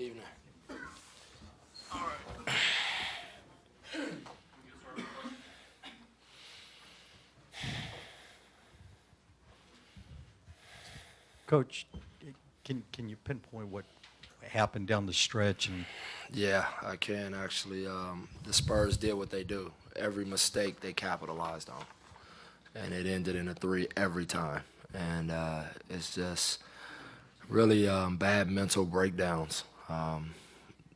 Evening. Coach, can you pinpoint what happened down the stretch? And Yeah, I can actually. The Spurs did what they do. Every mistake they capitalized on, and it ended in a three every time. And it's just really bad mental breakdowns.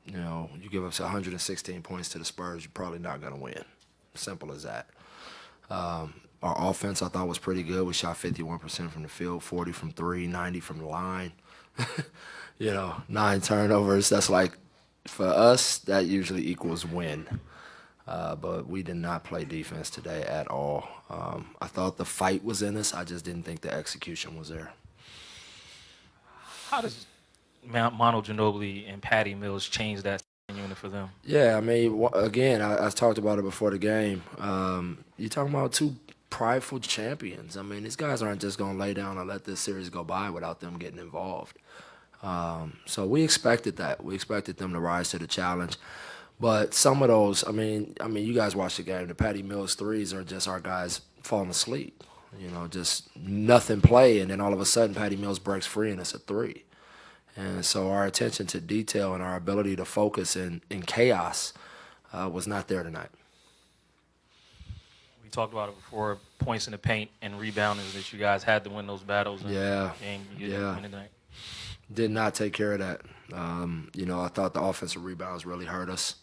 You give up 116 points to the Spurs, you're probably not going to win. Simple as that. Our offense, I thought, was pretty good. We shot 51% from the field, 40 from three, 90 from the line. 9 turnovers. That's like, for us, that usually equals win. But we did not play defense today at all. I thought the fight was in us. I just didn't think the execution was there. How does Mono Ginobili and Patty Mills change that unit for them? Yeah, I mean, again, I talked about it before the game. You're talking about two prideful champions. I mean, these guys aren't just going to lay down and let this series go by without them getting involved. So we expected that. We expected them to rise to the challenge. But some of those, I mean, you guys watched the game. The Patty Mills threes are just our guys falling asleep. Just nothing play, and then all of a sudden Patty Mills breaks free and it's a three. And so our attention to detail and our ability to focus in chaos was not there tonight. We talked about it before, points in the paint and rebounding, that you guys had to win those battles. Yeah. And you didn't win tonight. Did not take care of that. I thought the offensive rebounds really hurt us.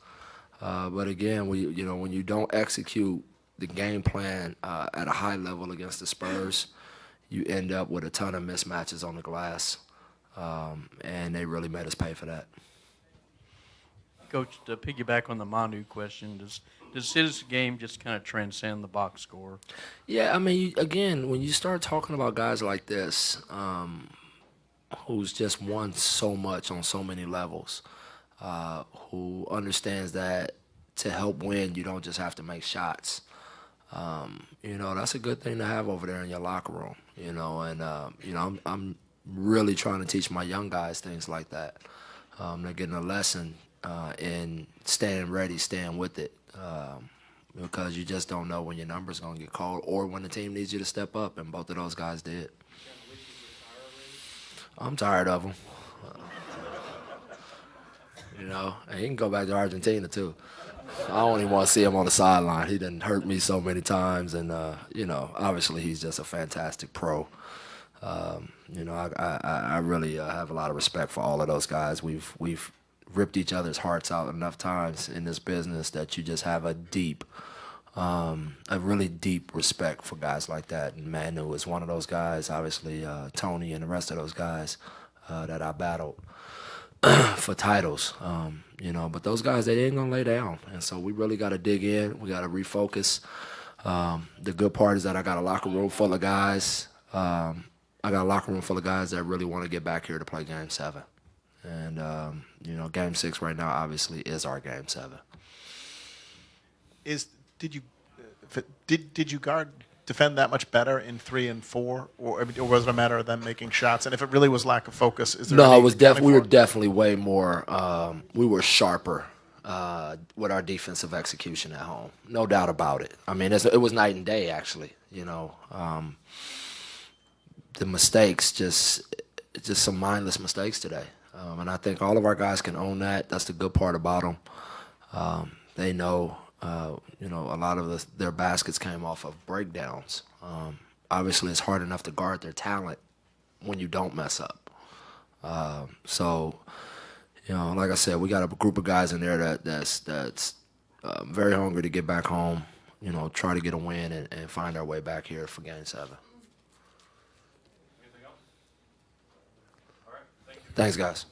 But again, when you don't execute the game plan at a high level against the Spurs, you end up with a ton of mismatches on the glass. And they really made us pay for that. Coach, to piggyback on the Manu question, does his game just kind of transcend the box score? Yeah, I mean, again, when you start talking about guys like this, who's just won so much on so many levels, who understands that to help win, you don't just have to make shots. That's a good thing to have over there in your locker room. I'm really trying to teach my young guys things like that. They're getting a lesson in staying ready, staying with it, because you just don't know when your number's going to get called or when the team needs you to step up, and both of those guys did. I'm tired of him. And he can go back to Argentina, too. I don't even want to see him on the sideline. He done hurt me so many times, and, obviously he's just a fantastic pro. I really have a lot of respect for all of those guys. We've ripped each other's hearts out enough times in this business that you just have a really deep respect for guys like that. And Manu is one of those guys. Obviously, Tony and the rest of those guys that I battled for titles. But those guys, they ain't gonna lay down, and so we really got to dig in. We got to refocus. The good part is that I got a locker room full of guys. I got a locker room full of guys that really want to get back here to play Game 7. And, Game 6 right now obviously is our Game 7. Did you defend that much better in 3 and 4, or was it a matter of them making shots? And if it really was lack of focus, is there? No, it was we were definitely way more. We were sharper with our defensive execution at home, no doubt about it. I mean, it was night and day actually. The mistakes, just some mindless mistakes today. And I think all of our guys can own that. That's the good part about them. They know, a lot of their baskets came off of breakdowns. Obviously, it's hard enough to guard their talent when you don't mess up. Like I said, we got a group of guys in there that's very hungry to get back home, try to get a win and find our way back here for Game 7. Thanks, guys.